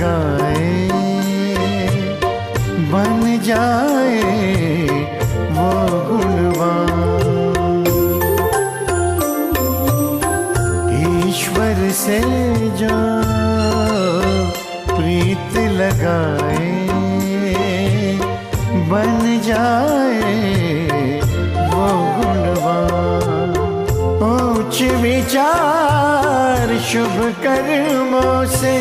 लगाए बन जाए वो गुणवान। ईश्वर से जो प्रीत लगाए बन जाए वो गुणवान। उच्च विचार शुभ कर्मों से,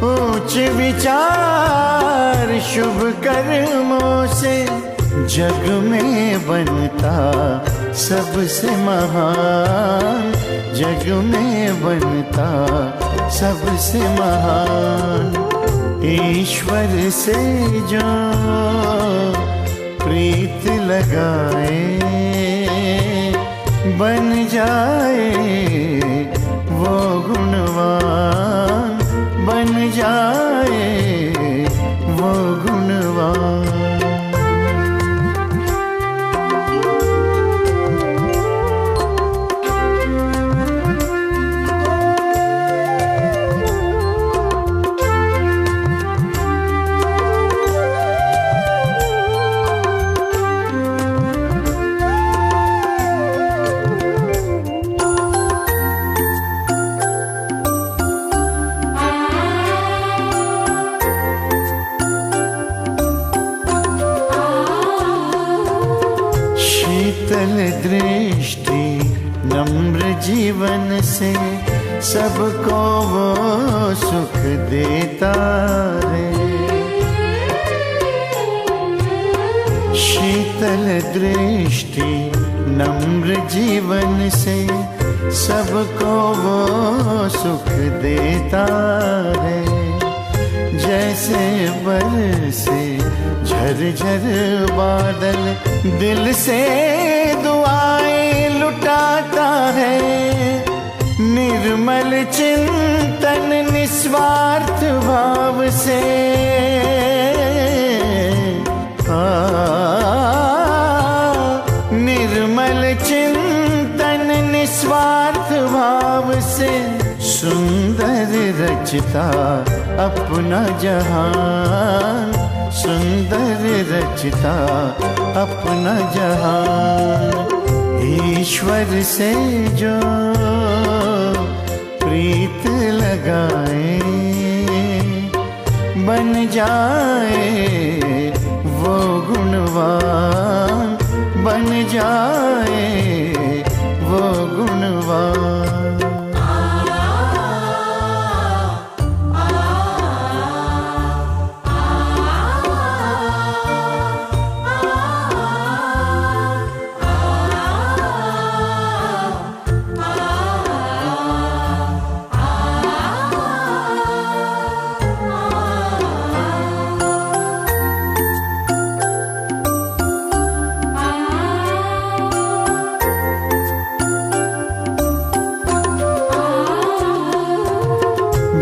उच्च विचार शुभ कर्मों से जग में बनता सबसे महान, जग में बनता सबसे महान। ईश्वर से जो प्रीत लगाए बन जाए वो गुणवान, बन जाए वो गुणवान। शीतल दृष्टि नम्र जीवन से सबको वो सुख देता है। शीतल दृष्टि नम्र जीवन से सबको वो सुख देता है। जैसे बरसे झरझर बादल दिल से दुआएं लुटाता है। निर्मल चिंतन निस्वार्थ भाव से निर्मल चिंतन निस्वार्थ भाव से सुंदर रचता अपना जहान, सुंदर रचता अपना जहान। ईश्वर से जो प्रीत लगाए बन जाए वो गुणवान, बन जाए वो गुणवान।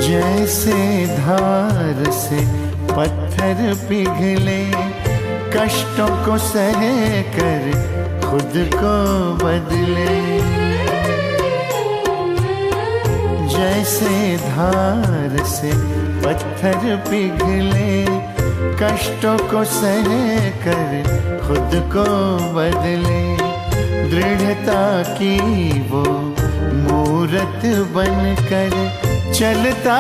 जैसे धार से पत्थर पिघले कष्टों को सह कर खुद को बदले। जैसे धार से पत्थर पिघले कष्टों को सह कर खुद को बदले। दृढ़ता की वो मूरत बनकर चलता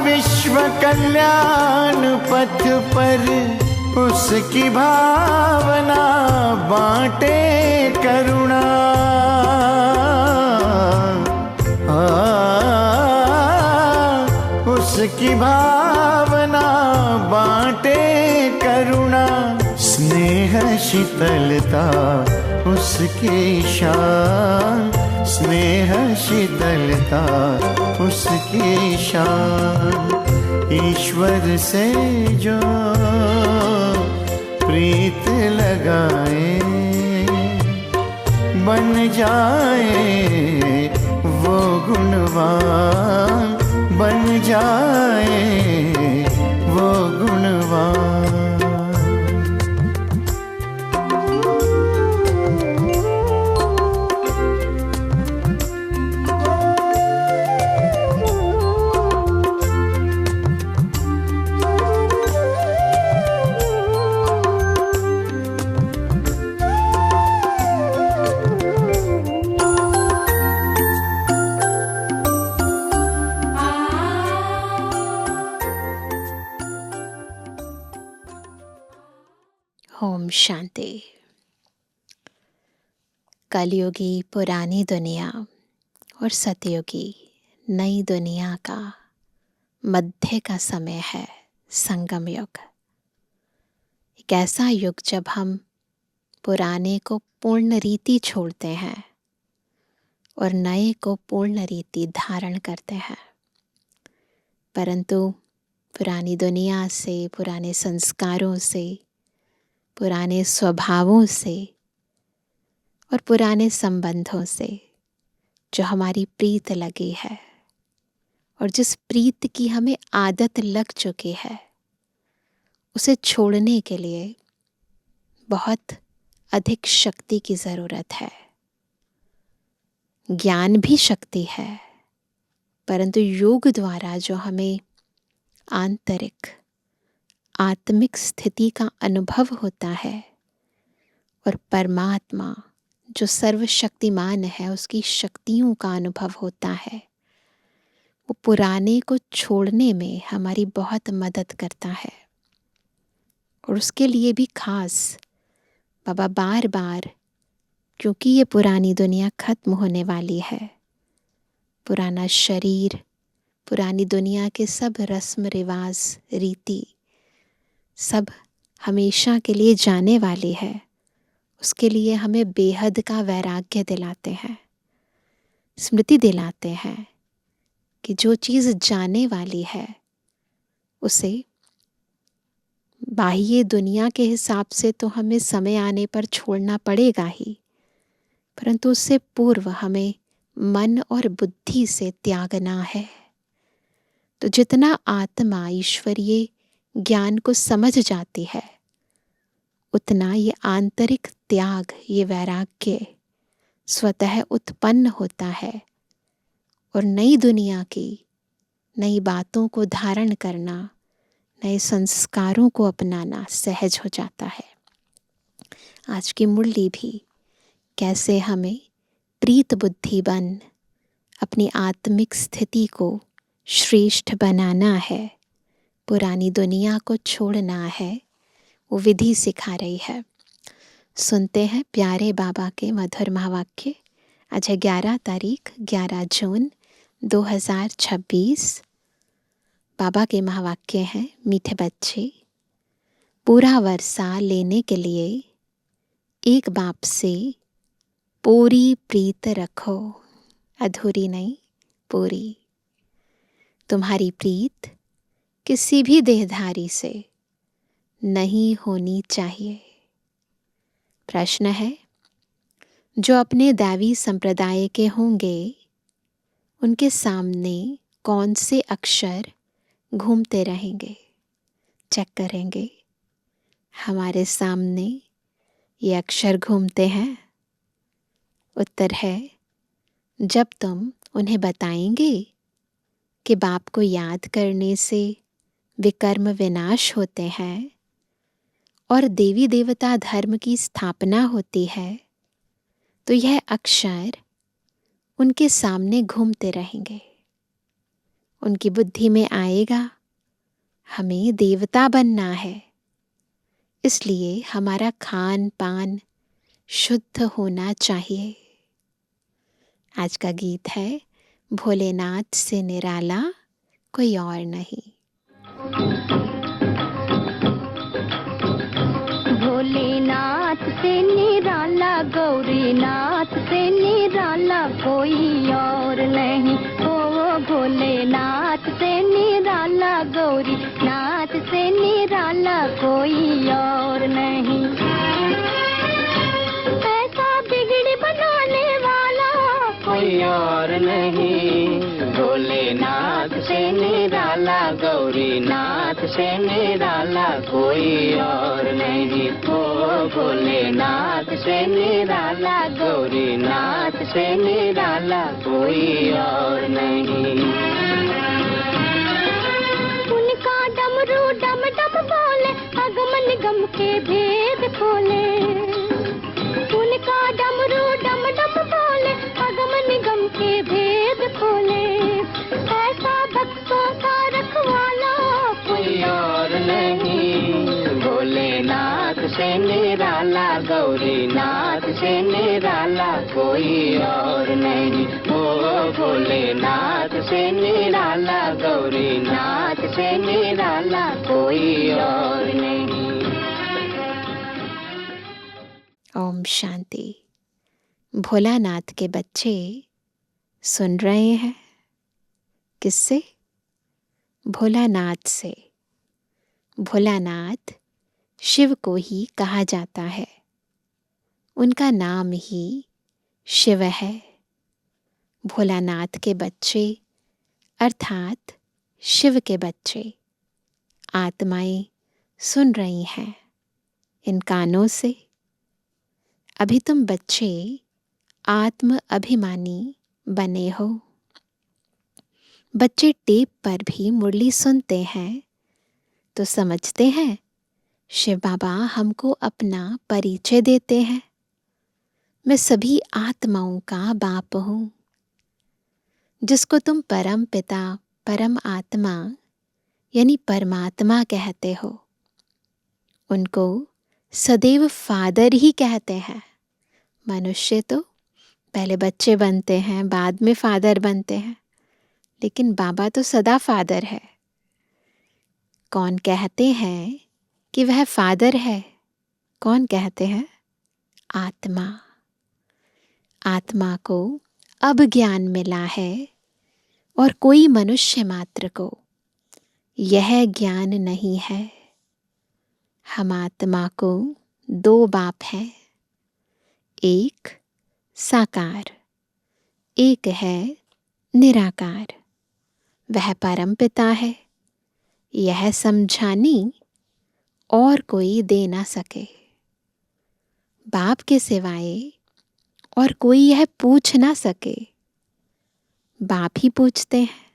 विश्व कल्याण पथ पर, उसकी भावना बांटे करुणा। उसकी भावना बांटे करुणा। स्नेह शीतलता उसकी शान, स्नेह शीतलता उसकी शान। ईश्वर से जो प्रीत लगाए बन जाए वो गुणवान, बन जाए वो गुणवान। ओम शांति। कलयुगी पुरानी दुनिया और सतयुगी नई दुनिया का मध्य का समय है संगम युग। एक ऐसा युग जब हम पुराने को पूर्ण रीति छोड़ते हैं और नए को पूर्ण रीति धारण करते हैं। परंतु पुरानी दुनिया से, पुराने संस्कारों से, पुराने स्वभावों से और पुराने संबंधों से जो हमारी प्रीत लगी है और जिस प्रीत की हमें आदत लग चुकी है, उसे छोड़ने के लिए बहुत अधिक शक्ति की ज़रूरत है। ज्ञान भी शक्ति है, परंतु योग द्वारा जो हमें आंतरिक आत्मिक स्थिति का अनुभव होता है और परमात्मा जो सर्वशक्तिमान है उसकी शक्तियों का अनुभव होता है, वो पुराने को छोड़ने में हमारी बहुत मदद करता है। और उसके लिए भी खास बाबा बार बार, क्योंकि ये पुरानी दुनिया खत्म होने वाली है, पुराना शरीर, पुरानी दुनिया के सब रस्म रिवाज रीति सब हमेशा के लिए जाने वाली है, उसके लिए हमें बेहद का वैराग्य दिलाते हैं, स्मृति दिलाते हैं कि जो चीज़ जाने वाली है उसे बाह्य दुनिया के हिसाब से तो हमें समय आने पर छोड़ना पड़ेगा ही, परंतु उससे पूर्व हमें मन और बुद्धि से त्यागना है। तो जितना आत्मा ईश्वरीय ज्ञान को समझ जाती है, उतना ये आंतरिक त्याग, ये वैराग्य स्वतः उत्पन्न होता है और नई दुनिया की नई बातों को धारण करना, नए संस्कारों को अपनाना सहज हो जाता है। आज की मुरली भी कैसे हमें प्रीत बुद्धि बन अपनी आत्मिक स्थिति को श्रेष्ठ बनाना है, पुरानी दुनिया को छोड़ना है, वो विधि सिखा रही है। सुनते हैं प्यारे बाबा के मधुर महावाक्य। आज है 11 तारीख 11 जून 2026। बाबा के महावाक्य हैं, मीठे बच्चे, पूरा वर्षा लेने के लिए एक बाप से पूरी प्रीत रखो, अधूरी नहीं, पूरी। तुम्हारी प्रीत किसी भी देहधारी से नहीं होनी चाहिए। प्रश्न है, जो अपने दैवी संप्रदाय के होंगे उनके सामने कौन से अक्षर घूमते रहेंगे? चेक करेंगे, हमारे सामने ये अक्षर घूमते हैं? उत्तर है, जब तुम उन्हें बताएंगे कि बाप को याद करने से विकर्म विनाश होते हैं और देवी देवता धर्म की स्थापना होती है, तो यह अक्षर उनके सामने घूमते रहेंगे। उनकी बुद्धि में आएगा हमें देवता बनना है, इसलिए हमारा खान पान शुद्ध होना चाहिए। आज का गीत है, भोलेनाथ से निराला कोई और नहीं। भोलेनाथ से निराला, गौरीनाथ से निराला कोई और नहीं। ओ भोलेनाथ से निराला, गौरीनाथ से निराला कोई और नहीं। ऐसा बिगड़ी बनाने वाला कोई और नहीं। भोलेनाथ से निराला, गौरीनाथ से निराला कोई और नहीं। ओ भोलेनाथ से निराला, गौरीनाथ से निराला कोई और नहीं। उनका डमरू डम डम बोले, अगम निगम के भेद खोले। उनका डमरू डम डम बोले, अगम निगम के भेद खोले। ऐसा भक्तों का रखवाला कोई और नहीं। भोलेनाथ से निराला, गौरी नाथ से निराला कोई और नहीं। ओ भोलेनाथ से निराला, गौरी नाथ से निराला कोई और नहीं। ओम शांति। भोलानाथ के बच्चे सुन रहे हैं। किससे? भोलानाथ से। भोलानाथ शिव को ही कहा जाता है, उनका नाम ही शिव है। भोलानाथ के बच्चे अर्थात शिव के बच्चे आत्माएं सुन रही हैं इन कानों से। अभी तुम बच्चे आत्म अभिमानी बने हो। बच्चे टेप पर भी मुरली सुनते हैं तो समझते हैं शिव बाबा हमको अपना परिचय देते हैं, मैं सभी आत्माओं का बाप हूँ। जिसको तुम परम पिता, परम आत्मा यानी परमात्मा कहते हो, उनको सदैव फादर ही कहते हैं। मनुष्य तो पहले बच्चे बनते हैं, बाद में फादर बनते हैं, लेकिन बाबा तो सदा फादर है। कौन कहते हैं कि वह फादर है? कौन कहते हैं? आत्मा। आत्मा को अब ज्ञान मिला है और कोई मनुष्य मात्र को यह ज्ञान नहीं है। हम आत्मा को दो बाप हैं, एक साकार, एक है निराकार। वह परम पिता है, यह समझानी और कोई दे ना सके। बाप के सिवाय और कोई यह पूछ ना सके। बाप ही पूछते हैं।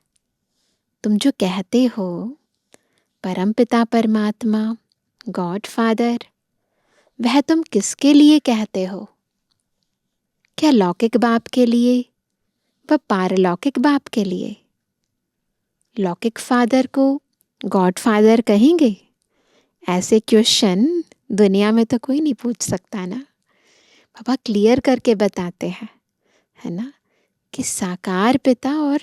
तुम जो कहते हो परम पिता परमात्मा, गॉड फादर, वह तुम किसके लिए कहते हो? क्या लौकिक बाप के लिए व पारलौकिक बाप के लिए? लौकिक फादर को गॉड फादर कहेंगे? ऐसे क्वेश्चन दुनिया में तो कोई नहीं पूछ सकता ना। बाबा क्लियर करके बताते हैं, है ना, कि साकार पिता और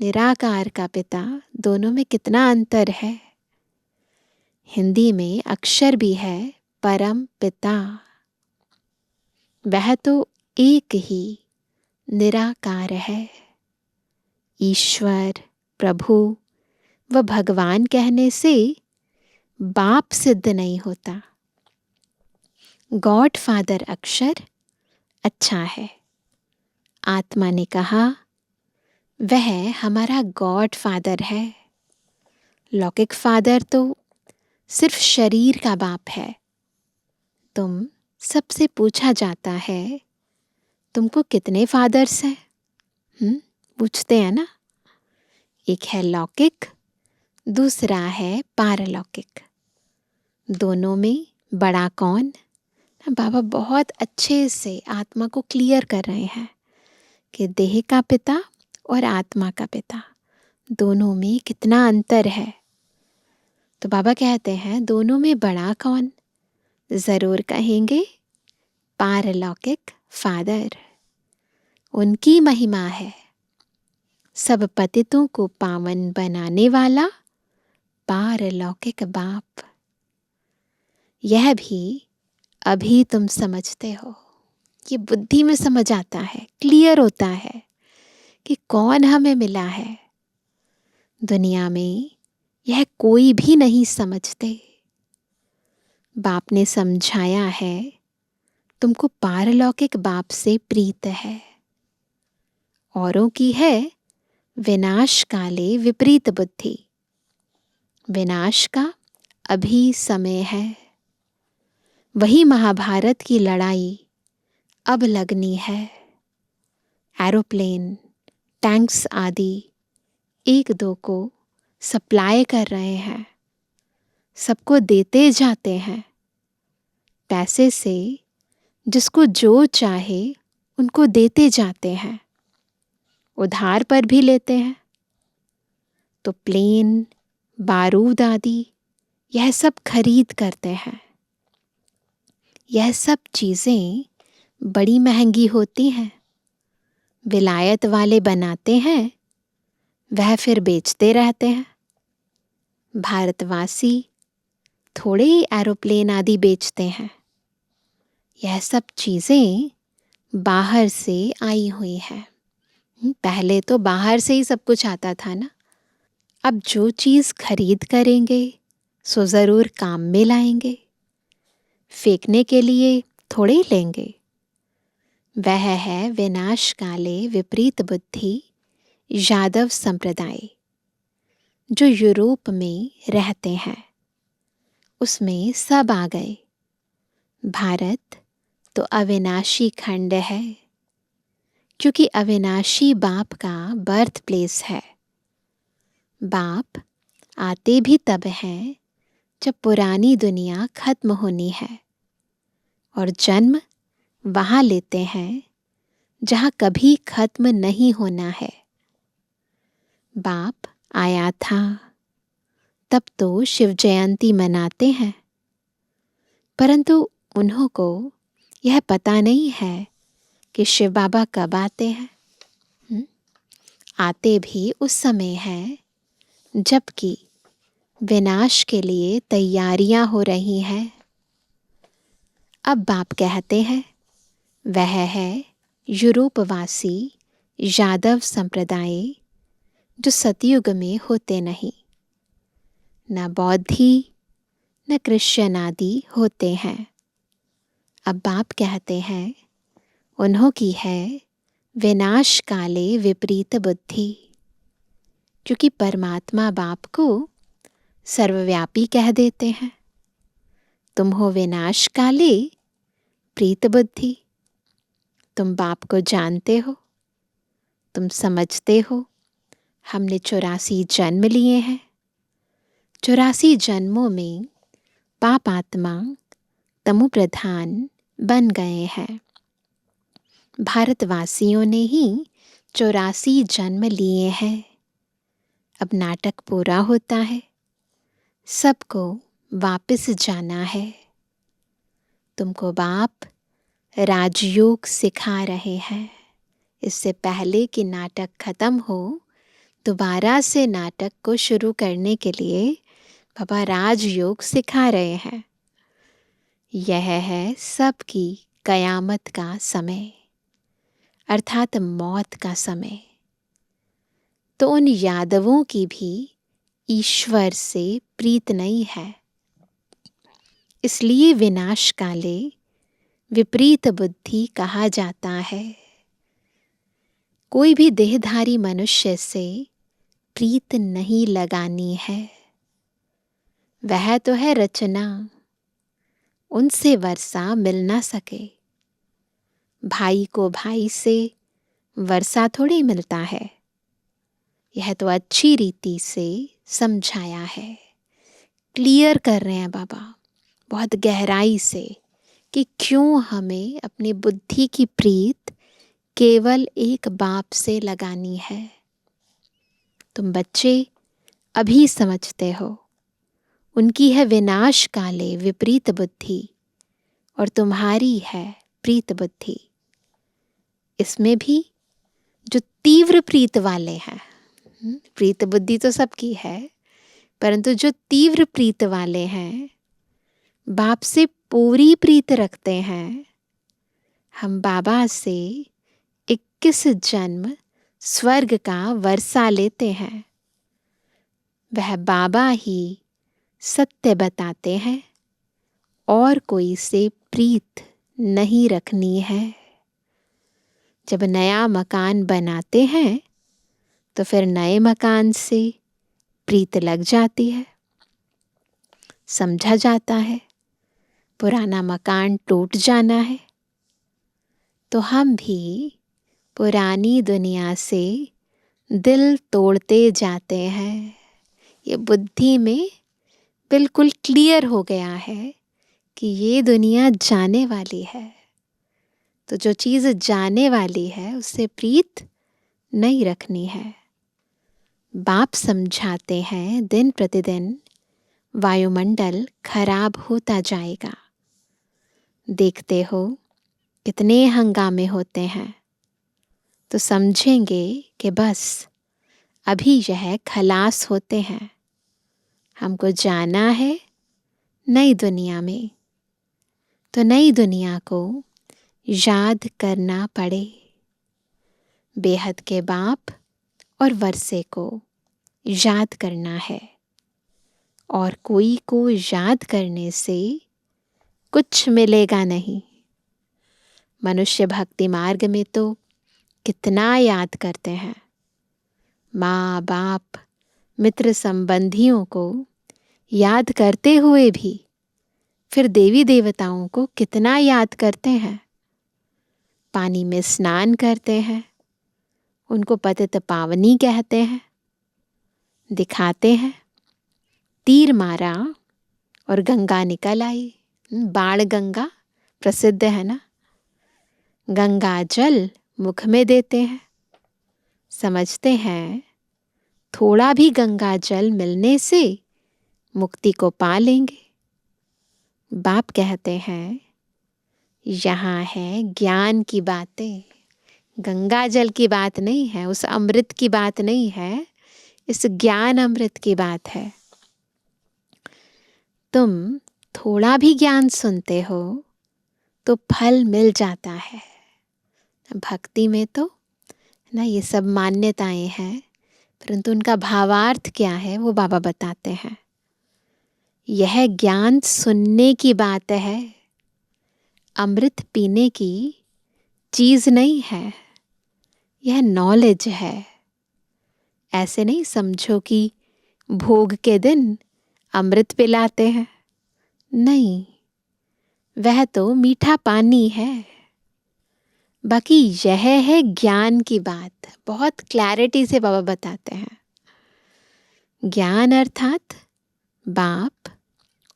निराकार का पिता दोनों में कितना अंतर है। हिंदी में अक्षर भी है परम पिता। वह तो एक ही निराकार है। ईश्वर, प्रभु व भगवान कहने से बाप सिद्ध नहीं होता। गॉड फादर अक्षर अच्छा है। आत्मा ने कहा वह हमारा गॉड फादर है। लौकिक फादर तो सिर्फ शरीर का बाप है। तुम सबसे पूछा जाता है तुमको कितने फादर्स हैं? पूछते हैं ना। एक है लौकिक, दूसरा है पारलौकिक। दोनों में बड़ा कौन? बाबा बहुत अच्छे से आत्मा को क्लियर कर रहे हैं कि देह का पिता और आत्मा का पिता दोनों में कितना अंतर है। तो बाबा कहते हैं दोनों में बड़ा कौन? ज़रूर कहेंगे पारलौकिक फादर। उनकी महिमा है सब पतितों को पावन बनाने वाला पारलौकिक बाप। यह भी अभी तुम समझते हो, ये बुद्धि में समझ आता है, क्लियर होता है कि कौन हमें मिला है। दुनिया में यह कोई भी नहीं समझते। बाप ने समझाया है तुमको पारलौकिक बाप से प्रीत है। औरों की है विनाश काले विपरीत बुद्धि। विनाश का अभी समय है। वही महाभारत की लड़ाई अब लगनी है। एरोप्लेन, टैंक्स आदि एक दो को सप्लाई कर रहे हैं, सबको देते जाते हैं। पैसे से जिसको जो चाहे उनको देते जाते हैं, उधार पर भी लेते हैं। तो प्लेन, बारूद आदि यह सब खरीद करते हैं। यह सब चीज़ें बड़ी महंगी होती हैं। विलायत वाले बनाते हैं, वह फिर बेचते रहते हैं। भारतवासी थोड़े ही एरोप्लेन आदि बेचते हैं। यह सब चीज़ें बाहर से आई हुई हैं। पहले तो बाहर से ही सब कुछ आता था ना। अब जो चीज़ खरीद करेंगे सो ज़रूर काम में लाएंगे, फेंकने के लिए थोड़े ही लेंगे। वह है विनाश काले विपरीत बुद्धि यादव संप्रदाय, जो यूरोप में रहते हैं। उसमें सब आ गए। भारत तो अविनाशी खंड है, क्योंकि अविनाशी बाप का बर्थ प्लेस है। बाप आते भी तब हैं जब पुरानी दुनिया खत्म होनी है, और जन्म वहाँ लेते हैं जहाँ कभी खत्म नहीं होना है। बाप आया था तब तो शिव जयंती मनाते हैं, परंतु उन्हों को यह पता नहीं है कि शिव बाबा कब आते हैं। आते भी उस समय है जबकि विनाश के लिए तैयारियां हो रही हैं। अब बाप कहते हैं वह है यूरोपवासी यादव संप्रदाय, जो सतयुग में होते नहीं। न बौद्धि न क्रिश्चियन आदि होते हैं। अब बाप कहते हैं उन्हों की है विनाश काले विपरीत बुद्धि, क्योंकि परमात्मा बाप को सर्वव्यापी कह देते हैं। तुम हो विनाश काले प्रीत बुद्धि। तुम बाप को जानते हो, तुम समझते हो हमने 84 जन्म लिए हैं। 84 जन्मों में पाप आत्मा तमु प्रधान बन गए हैं। भारतवासियों ने ही 84 जन्म लिए हैं। अब नाटक पूरा होता है, सबको वापस जाना है। तुमको बाप राजयोग सिखा रहे हैं। इससे पहले कि नाटक खत्म हो, दोबारा से नाटक को शुरू करने के लिए बाबा राजयोग सिखा रहे हैं। यह है सबकी कयामत का समय, अर्थात मौत का समय। तो उन यादवों की भी ईश्वर से प्रीत नहीं है, इसलिए विनाश काले विपरीत बुद्धि कहा जाता है। कोई भी देहधारी मनुष्य से प्रीत नहीं लगानी है। वह तो है रचना, उनसे वर्षा मिल ना सके। भाई को भाई से वर्षा थोड़ी मिलता है। यह तो अच्छी रीति से समझाया है, क्लियर कर रहे हैं बाबा बहुत गहराई से कि क्यों हमें अपनी बुद्धि की प्रीत केवल एक बाप से लगानी है। तुम बच्चे अभी समझते हो, उनकी है विनाश काले विपरीत बुद्धि और तुम्हारी है प्रीत बुद्धि। इसमें भी जो तीव्र प्रीत वाले हैं, प्रीत बुद्धि तो सबकी है, परंतु जो तीव्र प्रीत वाले हैं, बाप से पूरी प्रीत रखते हैं, हम बाबा से 21 जन्म स्वर्ग का वर्षा लेते हैं। वह बाबा ही सत्य बताते हैं और कोई से प्रीत नहीं रखनी है। जब नया मकान बनाते हैं तो फिर नए मकान से प्रीत लग जाती है, समझा जाता है पुराना मकान टूट जाना है। तो हम भी पुरानी दुनिया से दिल तोड़ते जाते हैं। ये बुद्धि में बिल्कुल क्लियर हो गया है कि ये दुनिया जाने वाली है, तो जो चीज़ जाने वाली है उससे प्रीत नहीं रखनी है। बाप समझाते हैं दिन प्रतिदिन वायुमंडल खराब होता जाएगा, देखते हो कितने हंगामे होते हैं, तो समझेंगे कि बस अभी यह खलास होते हैं। हमको जाना है नई दुनिया में, तो नई दुनिया को याद करना पड़े। बेहद के बाप और वर्षे को याद करना है, और कोई को याद करने से कुछ मिलेगा नहीं। मनुष्य भक्ति मार्ग में तो कितना याद करते हैं, माँ बाप मित्र संबंधियों को याद करते हुए भी फिर देवी देवताओं को कितना याद करते हैं। पानी में स्नान करते हैं, उनको पतित पावनी कहते हैं, दिखाते हैं। तीर मारा और गंगा निकल आई। बाण गंगा प्रसिद्ध है ना। गंगा जल मुख में देते हैं, समझते हैं थोड़ा भी गंगा जल मिलने से मुक्ति को पा लेंगे। बाप कहते हैं यहाँ है ज्ञान की बातें, गंगा जल की बात नहीं है, उस अमृत की बात नहीं है, इस ज्ञान अमृत की बात है। तुम थोड़ा भी ज्ञान सुनते हो तो फल मिल जाता है। भक्ति में तो ना ये सब मान्यताएं हैं, परंतु उनका भावार्थ क्या है वो बाबा बताते हैं। यह ज्ञान सुनने की बात है, अमृत पीने की चीज नहीं है, यह नॉलेज है। ऐसे नहीं समझो कि भोग के दिन अमृत पिलाते हैं, नहीं, वह तो मीठा पानी है। बाकी यह है ज्ञान की बात, बहुत क्लैरिटी से बाबा बताते हैं। ज्ञान अर्थात बाप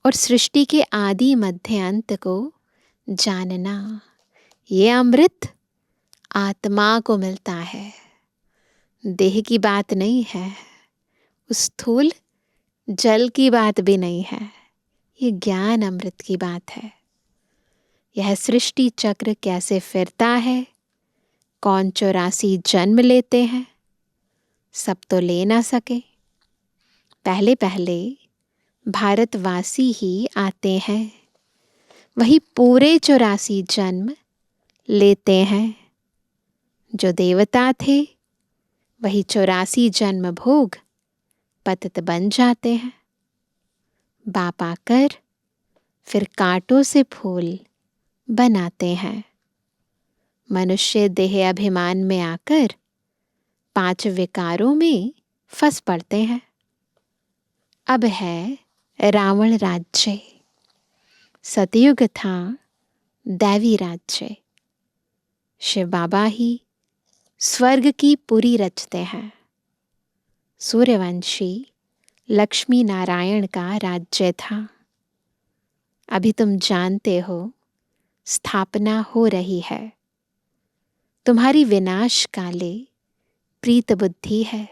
और सृष्टि के आदि मध्य अंत को जानना। ये अमृत आत्मा को मिलता है, देह की बात नहीं है, उस स्थूल जल की बात भी नहीं है, ये ज्ञान अमृत की बात है। यह सृष्टि चक्र कैसे फिरता है, कौन 84 जन्म लेते हैं, सब तो ले ना सके। पहले पहले भारतवासी ही आते हैं, वही पूरे 84 जन्म लेते हैं। जो देवता थे वही 84 जन्म भोग पतित बन जाते हैं। बाप आकर फिर कांटों से फूल बनाते हैं। मनुष्य देह अभिमान में आकर 5 विकारों में फंस पड़ते हैं। अब है रावण राज्य, सतयुग था दैवी राज्य। शिव बाबा ही स्वर्ग की पुरी रचते हैं। सूर्यवंशी लक्ष्मी नारायण का राज्य था। अभी तुम जानते हो स्थापना हो रही है। तुम्हारी विनाश काले प्रीत बुद्धि है,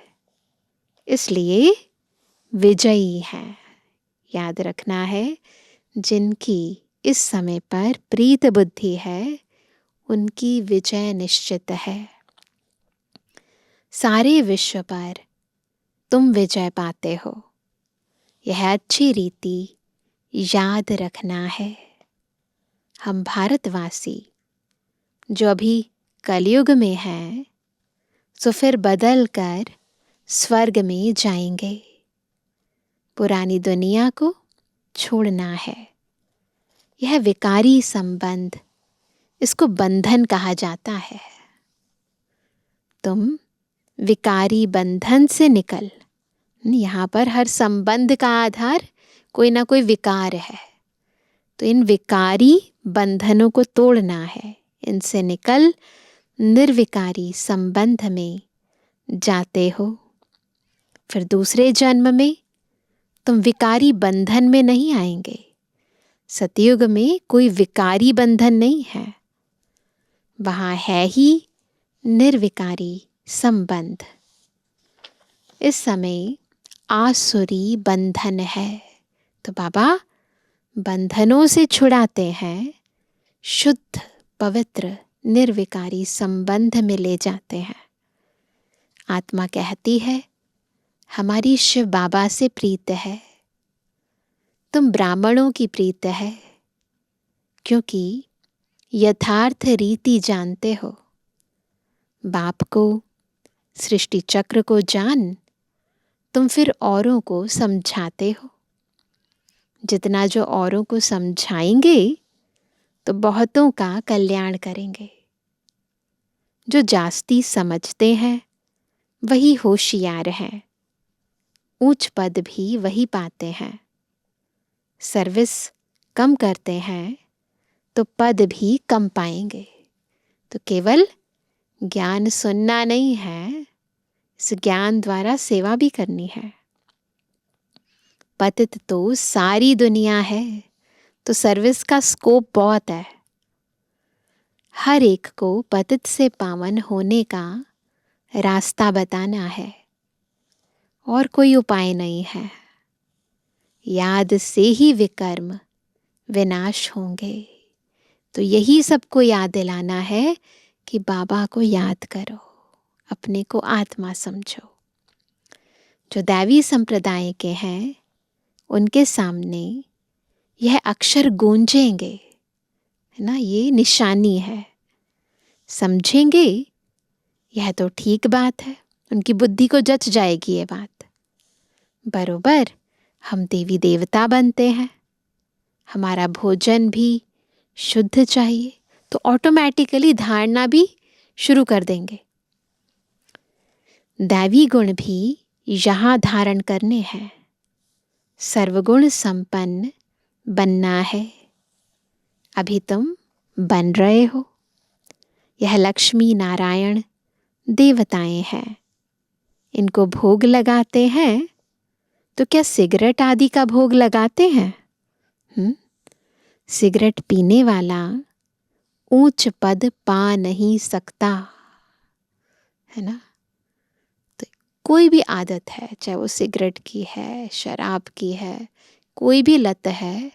इसलिए विजयी है। याद रखना है, जिनकी इस समय पर प्रीत बुद्धि है उनकी विजय निश्चित है। सारे विश्व पर तुम विजय पाते हो, यह अच्छी रीति याद रखना है। हम भारतवासी जो अभी कलयुग में हैं, सो फिर बदल कर स्वर्ग में जाएंगे। पुरानी दुनिया को छोड़ना है। यह विकारी संबंध, इसको बंधन कहा जाता है। तुम विकारी बंधन से निकल। यहाँ पर हर संबंध का आधार कोई ना कोई विकार है, तो इन विकारी बंधनों को तोड़ना है। इनसे निकल निर्विकारी संबंध में जाते हो। फिर दूसरे जन्म में तुम विकारी बंधन में नहीं आएंगे। सतयुग में कोई विकारी बंधन नहीं है, वहाँ है ही निर्विकारी संबंध। इस समय आसुरी बंधन है, तो बाबा बंधनों से छुड़ाते हैं, शुद्ध पवित्र निर्विकारी संबंध में ले जाते हैं। आत्मा कहती है, हमारी शिव बाबा से प्रीत है, तुम ब्राह्मणों की प्रीत है, क्योंकि यथार्थ रीति जानते हो। बाप को, सृष्टि चक्र को जान तुम फिर औरों को समझाते हो। जितना जो औरों को समझाएंगे तो बहुतों का कल्याण करेंगे। जो जास्ती समझते हैं वही होशियार हैं, ऊंच पद भी वही पाते हैं। सर्विस कम करते हैं तो पद भी कम पाएंगे। तो केवल ज्ञान सुनना नहीं है, इस ज्ञान द्वारा सेवा भी करनी है। पतित तो सारी दुनिया है, तो सर्विस का स्कोप बहुत है। हर एक को पतित से पावन होने का रास्ता बताना है, और कोई उपाय नहीं है। याद से ही विकर्म विनाश होंगे। तो यही सबको याद दिलाना है कि बाबा को याद करो, अपने को आत्मा समझो। जो दैवी संप्रदाय के हैं उनके सामने यह अक्षर गूंजेंगे, है ना, ये निशानी है। समझेंगे यह तो ठीक बात है, उनकी बुद्धि को जच जाएगी ये बात। बरोबर हम देवी देवता बनते हैं, हमारा भोजन भी शुद्ध चाहिए, तो ऑटोमेटिकली धारणा भी शुरू कर देंगे। दैवी गुण भी यहाँ धारण करने हैं। सर्वगुण संपन्न बनना है। अभी तुम बन रहे हो। यह लक्ष्मी नारायण देवताएं हैं, इनको भोग लगाते हैं तो क्या सिगरेट आदि का भोग लगाते हैं? सिगरेट पीने वाला ऊंच पद पा नहीं सकता, है ना। तो कोई भी आदत है, चाहे वो सिगरेट की है, शराब की है, कोई भी लत है,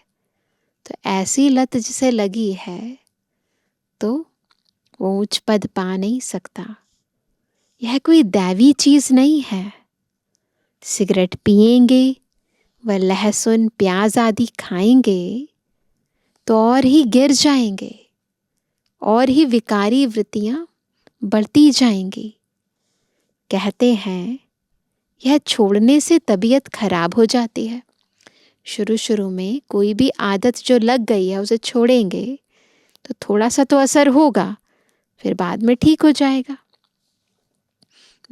तो ऐसी लत जिसे लगी है तो वो उच्च पद पा नहीं सकता। यह कोई दैवी चीज नहीं है। सिगरेट पिएंगे व लहसुन प्याज आदि खाएंगे तो और ही गिर जाएंगे, और ही विकारी वृत्तियां बढ़ती जाएंगी। कहते हैं यह छोड़ने से तबीयत खराब हो जाती है। शुरू शुरू में कोई भी आदत जो लग गई है उसे छोड़ेंगे तो थोड़ा सा तो असर होगा, फिर बाद में ठीक हो जाएगा।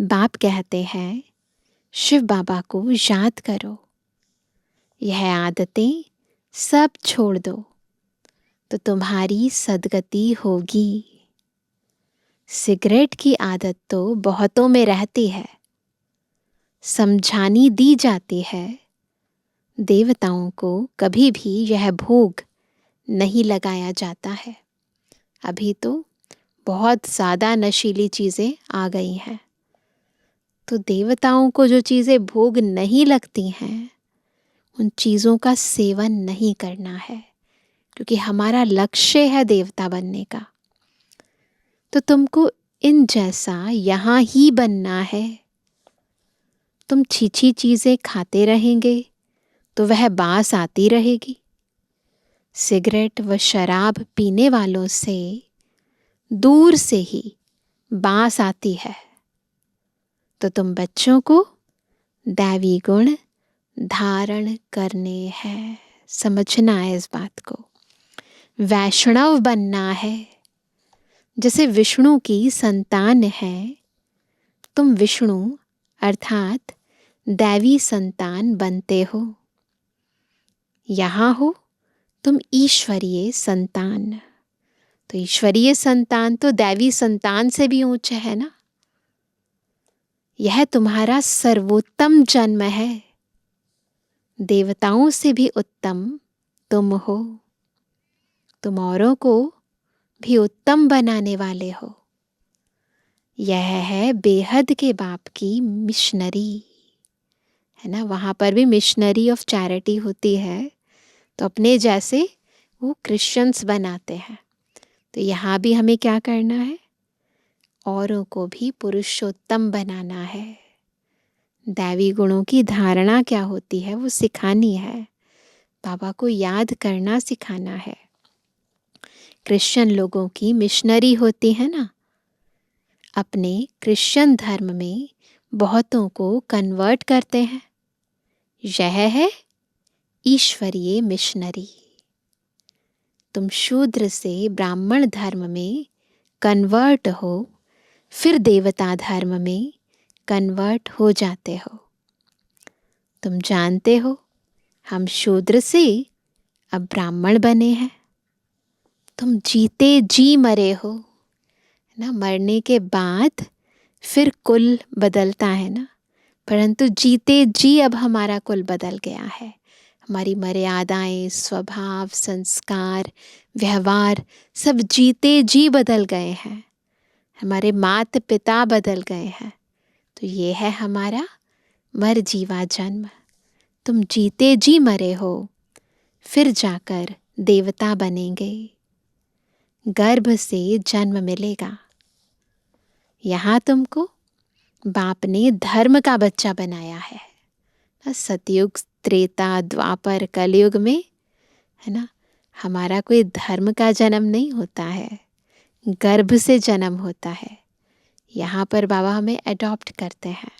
बाप कहते हैं शिव बाबा को याद करो, यह आदतें सब छोड़ दो तो तुम्हारी सदगति होगी। सिगरेट की आदत तो बहुतों में रहती है, समझानी दी जाती है। देवताओं को कभी भी यह भोग नहीं लगाया जाता है। अभी तो बहुत ज़्यादा नशीली चीज़ें आ गई हैं, तो देवताओं को जो चीज़ें भोग नहीं लगती हैं उन चीज़ों का सेवन नहीं करना है, क्योंकि हमारा लक्ष्य है देवता बनने का। तो तुमको इन जैसा यहाँ ही बनना है। तुम छीछी चीज़ें खाते रहेंगे तो वह बास आती रहेगी। सिगरेट व शराब पीने वालों से दूर से ही बास आती है। तो तुम बच्चों को दैवी गुण धारण करने हैं, समझना है इस बात को। वैष्णव बनना है। जैसे विष्णु की संतान है, तुम विष्णु अर्थात दैवी संतान बनते हो। यहाँ हो तुम ईश्वरीय संतान, तो ईश्वरीय संतान तो दैवी संतान से भी ऊंचा है ना। यह तुम्हारा सर्वोत्तम जन्म है। देवताओं से भी उत्तम तुम हो। तुम औरों को भी उत्तम बनाने वाले हो। यह है बेहद के बाप की मिशनरी, है ना। वहाँ पर भी मिशनरी ऑफ चैरिटी होती है, तो अपने जैसे वो क्रिश्चियंस बनाते हैं। तो यहाँ भी हमें क्या करना है? औरों को भी पुरुषोत्तम बनाना है। दैवी गुणों की धारणा क्या होती है वो सिखानी है। बाबा को याद करना सिखाना है। क्रिश्चियन लोगों की मिशनरी होती है ना, अपने क्रिश्चियन धर्म में बहुतों को कन्वर्ट करते हैं। यह है ईश्वरीय मिशनरी। तुम शूद्र से ब्राह्मण धर्म में कन्वर्ट हो, फिर देवता धर्म में कन्वर्ट हो जाते हो। तुम जानते हो हम शूद्र से अब ब्राह्मण बने हैं। तुम जीते जी मरे हो ना, मरने के बाद फिर कुल बदलता है ना, परंतु जीते जी अब हमारा कुल बदल गया है। हमारी मर्यादाएं, स्वभाव, संस्कार, व्यवहार सब जीते जी बदल गए हैं। हमारे माता पिता बदल गए हैं। तो ये है हमारा मर जीवा जन्म। तुम जीते जी मरे हो, फिर जाकर देवता बनेंगे। गर्भ से जन्म मिलेगा। यहाँ तुमको बाप ने धर्म का बच्चा बनाया है। सतयुग, त्रेता, द्वापर, कलयुग में है ना, हमारा कोई धर्म का जन्म नहीं होता है, गर्भ से जन्म होता है। यहाँ पर बाबा हमें अडॉप्ट करते हैं।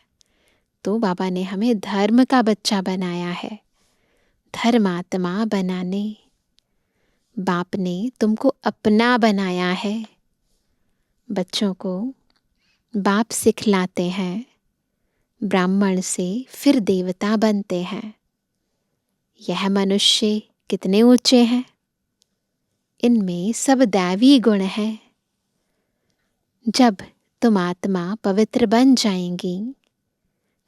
तो बाबा ने हमें धर्म का बच्चा बनाया है, धर्मात्मा बनाने। बाप ने तुमको अपना बनाया है। बच्चों को बाप सिखलाते हैं, ब्राह्मण से फिर देवता बनते हैं। यह मनुष्य कितने ऊंचे हैं, इनमें सब दैवी गुण हैं। जब तुम आत्मा पवित्र बन जाएंगी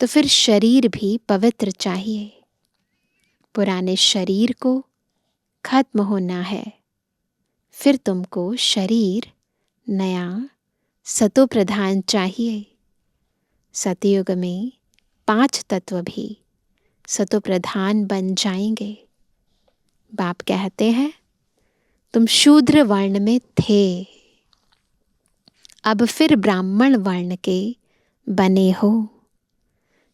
तो फिर शरीर भी पवित्र चाहिए। पुराने शरीर को खत्म होना है, फिर तुमको शरीर नया सतो प्रधान चाहिए। सतयुग में 5 तत्व भी सतो प्रधान बन जाएंगे। बाप कहते हैं तुम शूद्र वर्ण में थे, अब फिर ब्राह्मण वर्ण के बने हो,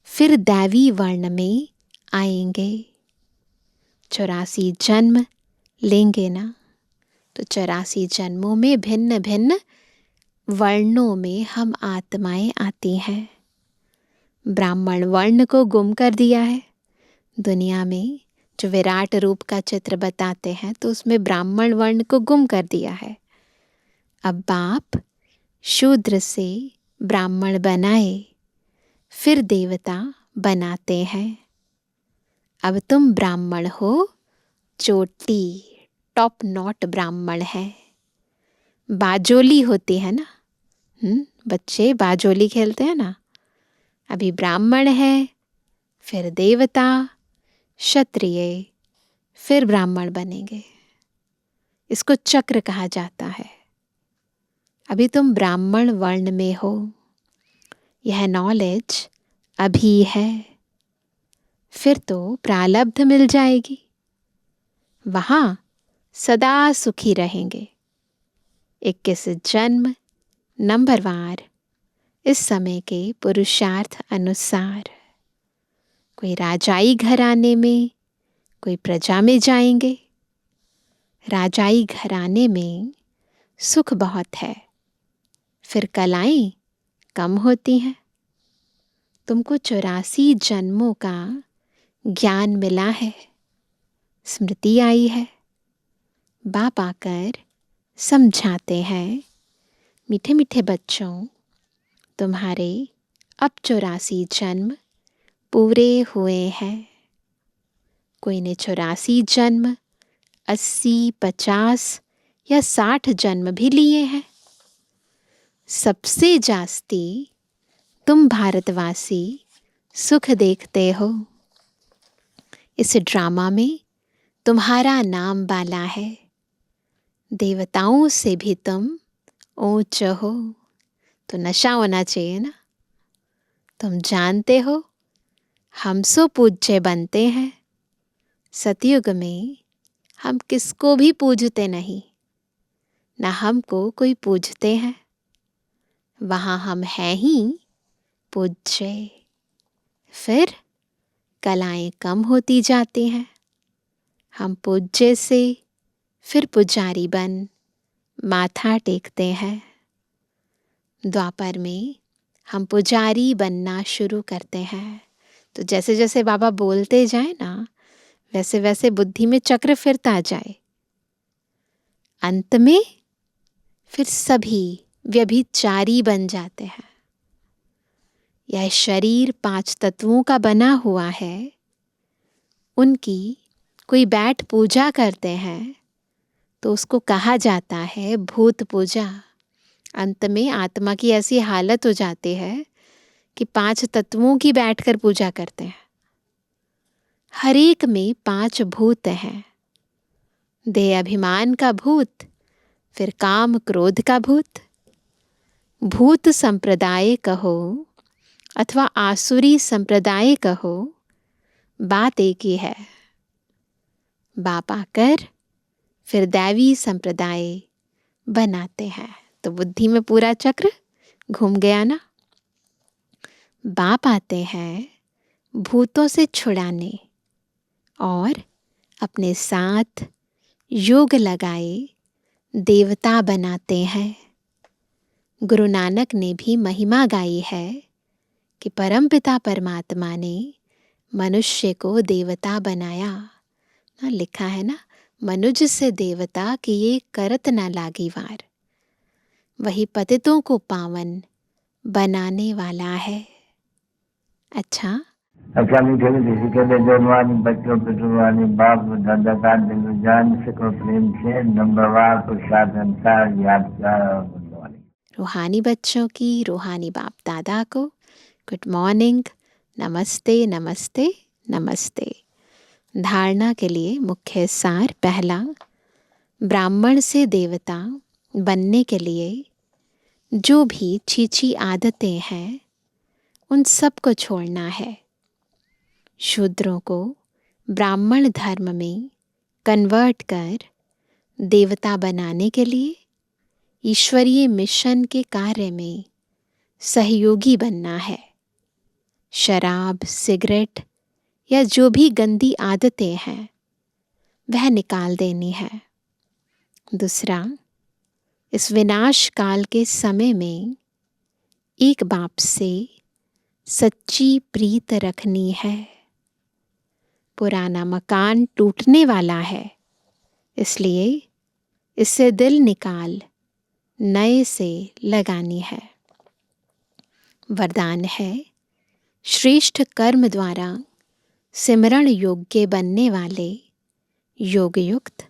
फिर दैवी वर्ण में आएंगे। 84 जन्म लेंगे ना, तो 84 जन्मों में भिन्न भिन्न वर्णों में हम आत्माएं आती हैं। ब्राह्मण वर्ण को गुम कर दिया है। दुनिया में जो विराट रूप का चित्र बताते हैं तो उसमें ब्राह्मण वर्ण को गुम कर दिया है। अब बाप शूद्र से ब्राह्मण बनाए, फिर देवता बनाते हैं। अब तुम ब्राह्मण हो, चोटी टॉप नॉट ब्राह्मण है। बाजोली होती है ना, बच्चे बाजोली खेलते हैं ना। अभी ब्राह्मण है, फिर देवता, क्षत्रिय, फिर ब्राह्मण बनेंगे। इसको चक्र कहा जाता है। अभी तुम ब्राह्मण वर्ण में हो, यह नॉलेज अभी है, फिर तो प्रारब्ध मिल जाएगी, वहां सदा सुखी रहेंगे। 21 जन्म नंबरवार इस समय के पुरुषार्थ अनुसार। कोई राजाई घराने में, कोई प्रजा में जाएंगे। राजाई घराने में सुख बहुत है, फिर कलाएं कम होती हैं। तुमको 84 जन्मों का ज्ञान मिला है, स्मृति आई है। बाप आकर समझाते हैं, मीठे मीठे बच्चों, तुम्हारे अब 84 जन्म पूरे हुए हैं। कोई ने 84 जन्म 80, 50 या 60 जन्म भी लिए हैं। सबसे जास्ती तुम भारतवासी सुख देखते हो। इस ड्रामा में तुम्हारा नाम वाला है। देवताओं से भी तुम ऊंच हो, तो नशा होना चाहिए ना। तुम जानते हो हम सो पूज्य बनते हैं। सतयुग में हम किसको भी पूजते नहीं, न हमको कोई पूजते हैं, वहाँ हम हैं ही पूज्य। फिर कलाएं कम होती जाती हैं। हम पूज्य से फिर पुजारी बन माथा टेकते हैं। द्वापर में हम पुजारी बनना शुरू करते हैं। तो जैसे जैसे बाबा बोलते जाए ना, वैसे वैसे बुद्धि में चक्र फिरता जाए। अंत में फिर सभी व्यभिचारी बन जाते हैं। यह शरीर 5 तत्वों का बना हुआ है। उनकी कोई बैठ पूजा करते हैं तो उसको कहा जाता है भूत पूजा। अंत में आत्मा की ऐसी हालत हो जाती है कि 5 तत्वों की बैठकर पूजा करते हैं। हर एक में 5 भूत हैं। देह अभिमान का भूत, फिर काम क्रोध का भूत। भूत संप्रदाय कहो अथवा आसुरी संप्रदाय कहो, बात एक ही है। बाप आकर फिर दैवी संप्रदाय बनाते हैं। तो बुद्धि में पूरा चक्र घूम गया ना। बाप आते हैं भूतों से छुड़ाने और अपने साथ योग लगाए देवता बनाते हैं। गुरु नानक ने भी महिमा गाई है कि परमपिता परमात्मा ने मनुष्य को देवता बनाया। ना लिखा है ना, मनुज से देवता कि ये करत ना लागी वार। वही पतितों को पावन बनाने वाला है। अच्छा, मीठे मीठे के जवानी बच्चों पे जुबानी बाप दादा का दिल जान सको प्रेम से नंबरवार प्रसाद संसार यादगार और गुणवानी। रूहानी बच्चों की रूहानी बाप दादा को गुड मॉर्निंग, नमस्ते नमस्ते नमस्ते। धारणा के लिए मुख्य सार पहला, ब्राह्मण से देवता बनने के लिए जो भी छीछी आदतें हैं उन सब को छोड़ना है। शूद्रों को ब्राह्मण धर्म में कन्वर्ट कर देवता बनाने के लिए ईश्वरीय मिशन के कार्य में सहयोगी बनना है। शराब, सिगरेट या जो भी गंदी आदतें हैं वह निकाल देनी है। दूसरा, इस विनाश काल के समय में एक बाप से सच्ची प्रीत रखनी है। पुराना मकान टूटने वाला है, इसलिए इससे दिल निकाल नए से लगानी है। वरदान है, श्रेष्ठ कर्म द्वारा सिमरण योग्य बनने वाले योग युक्त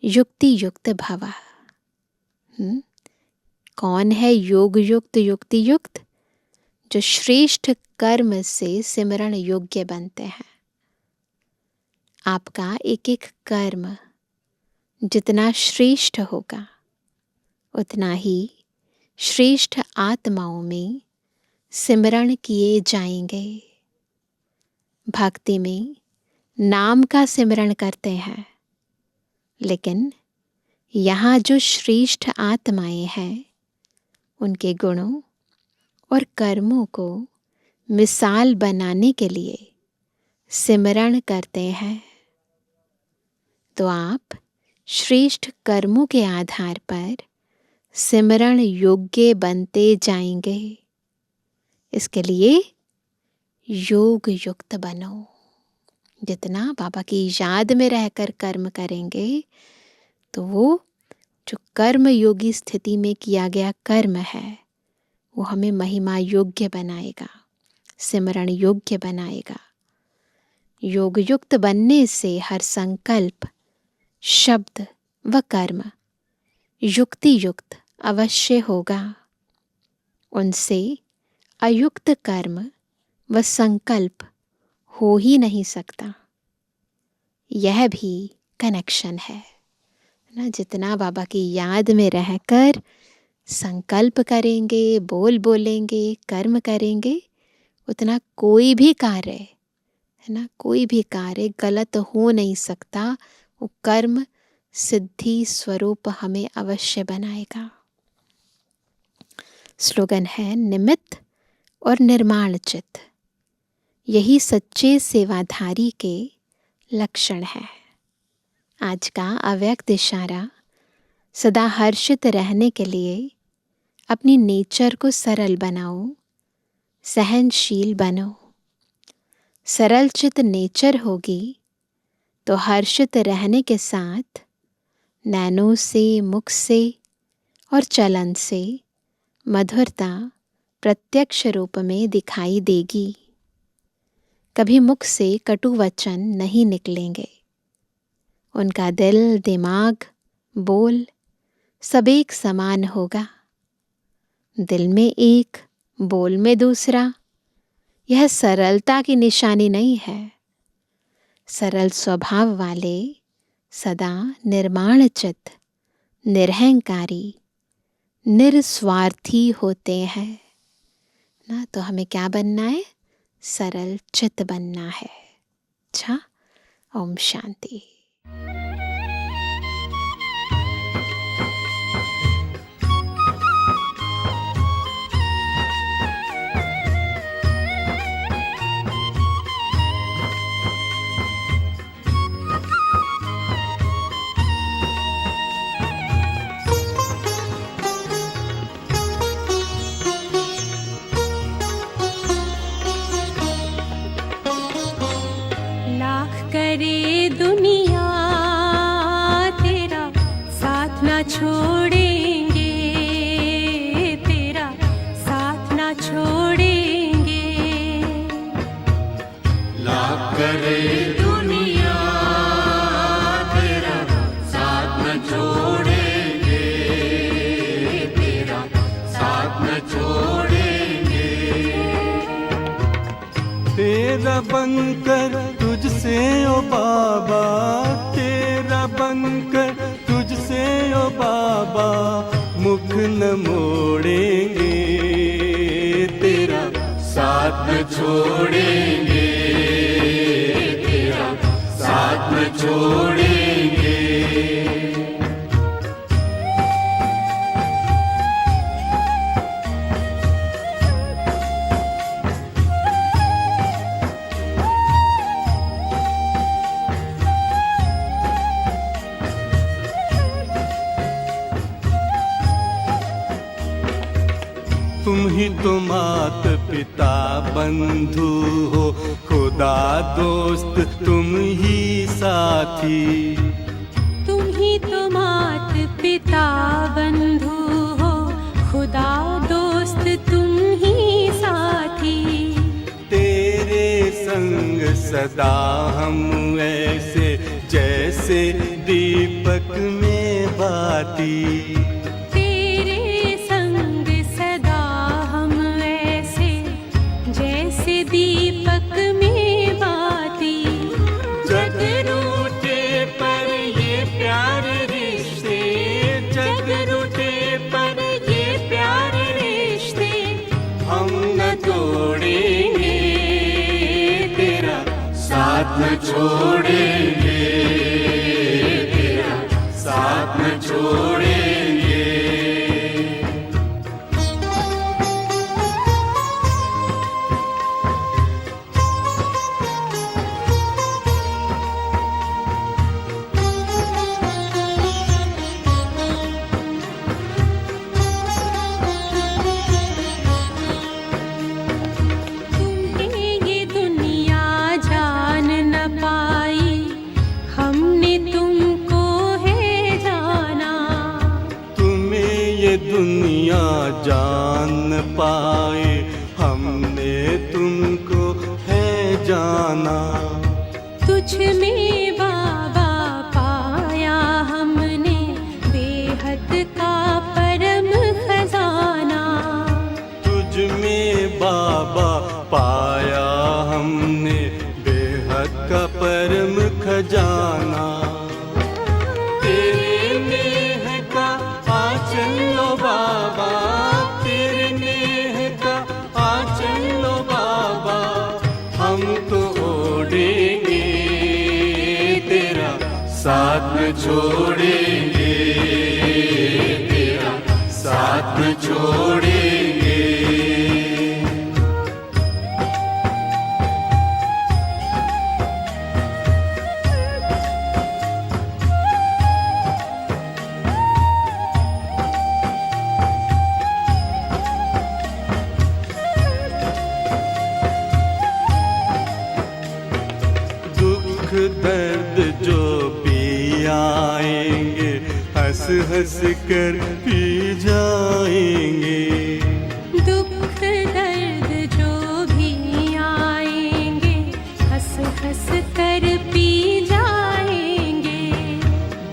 युक्ति युक्त भवा। कौन है योग युक्त युक्ति युक्त? जो श्रेष्ठ कर्म से सिमरण योग्य बनते हैं। आपका एक एक कर्म जितना श्रेष्ठ होगा उतना ही श्रेष्ठ आत्माओं में सिमरण किए जाएंगे। भक्ति में नाम का सिमरण करते हैं, लेकिन यहाँ जो श्रेष्ठ आत्माएं हैं उनके गुणों और कर्मों को मिसाल बनाने के लिए सिमरण करते हैं। तो आप श्रेष्ठ कर्मों के आधार पर सिमरण योग्य बनते जाएंगे। इसके लिए योग युक्त बनो। जितना बाबा की याद में रहकर कर्म करेंगे तो वो जो कर्म योगी स्थिति में किया गया कर्म है वो हमें महिमा योग्य बनाएगा, सिमरण योग्य बनाएगा। योग युक्त बनने से हर संकल्प, शब्द व कर्म युक्ति युक्त अवश्य होगा। उनसे अयुक्त कर्म व संकल्प हो ही नहीं सकता। यह भी कनेक्शन है ना। जितना बाबा की याद में रहकर संकल्प करेंगे, बोलेंगे, कर्म करेंगे, उतना कोई भी कार्य है ना, कोई भी कार्य गलत हो नहीं सकता। वो कर्म सिद्धि स्वरूप हमें अवश्य बनाएगा। स्लोगन है निमित्त और निर्माण चित्त। यही सच्चे सेवाधारी के लक्षण है। आज का अव्यक्त इशारा सदा हर्षित रहने के लिए अपनी नेचर को सरल बनाओ, सहनशील बनो। सरल चित नेचर होगी तो हर्षित रहने के साथ नैनों से, मुख से और चलन से मधुरता प्रत्यक्ष रूप में दिखाई देगी। कभी मुख से कटु वचन नहीं निकलेंगे। उनका दिल, दिमाग, बोल सब एक समान होगा। दिल में एक, बोल में दूसरा, यह सरलता की निशानी नहीं है। सरल स्वभाव वाले सदा निर्माण चित्त, निरहंकारी, निस्वार्थी होते हैं ना। तो हमें क्या बनना है? सरल चित्त बनना है। अच्छा, ओम शांति। करे दुनिया तेरा साथ ना छोड़ेंगे, तेरा साथ ना छोड़ेंगे। लाख करे दुनिया तेरा साथ न छोड़ेंगे, तेरा साथ न छोड़ेंगे। तेरा बनकर तुझसे ओ बाबा, तेरा बनकर तुझसे ओ बाबा, मुख न मोड़ेंगे, तेरा साथ न छोड़ेंगे, तेरा साथ न छोड़ेंगे। तुम ही तो मात पिता बंधु हो, खुदा दोस्त तुम ही साथी। तुम ही तो मात पिता बंधु हो, खुदा दोस्त तुम ही साथी। तेरे संग सदा हम ऐसे जैसे दीपक में बाती। दीपक में बाती। जग रूठे पर ये प्यारे रिश्ते, जग रूठे पर ये प्यारे रिश्ते, हम न तोड़ेंगे, तेरा साथ न छोड़ेंगे, तेरा साथ न छोड़ेंगे। दुनिया जान पाए, हमने तुमको है जाना। तुझ में बाबा पाया हमने बेहद का परम खजाना। तुझ में बाबा पाया हमने बेहद का परम खजाना। तेरे नेह का आंचल लो बाबा, तेरे नेह का आंचल लो बाबा, हम तो ओढ़ेंगे, छोड़ेंगे, तेरा साथ न छोड़ेंगे। दुख दर्द जो भी आएंगे, हंस हंस कर पी जाएंगे। दुख दर्द जो भी आएंगे, हंस हंस कर पी जाएंगे।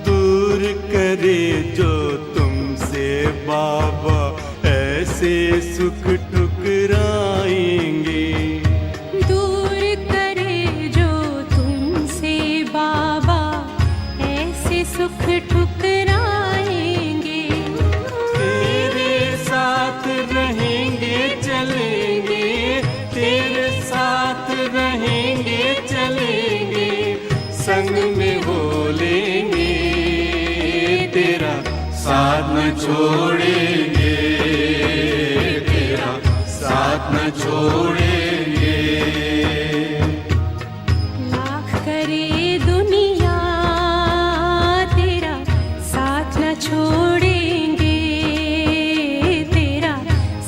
दूर करे जो तुमसे बाबा ऐसे सुख ठुकराएंगे। दूर करे जो तुमसे बाबा ऐसे सुख ठुकराएंगे। तेरे साथ रहेंगे चलेंगे, तेरे साथ रहेंगे चलेंगे, संग में हो लेंगे, तेरा साथ न छोड़ेंगे, तेरा साथ न छोड़ेंगे। लाख करे दुनिया तेरा साथ न छोड़ेंगे, तेरा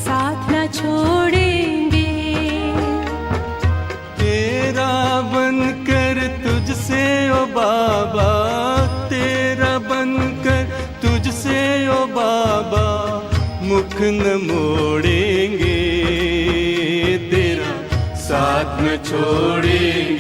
साथ न छोड़ेंगे। तेरा बनकर तुझसे ओ बाबा, तेरा बनकर तुझसे ओ बाबा, मुख न मोड़ेंगे, तेरा साथ न छोड़ेंगे,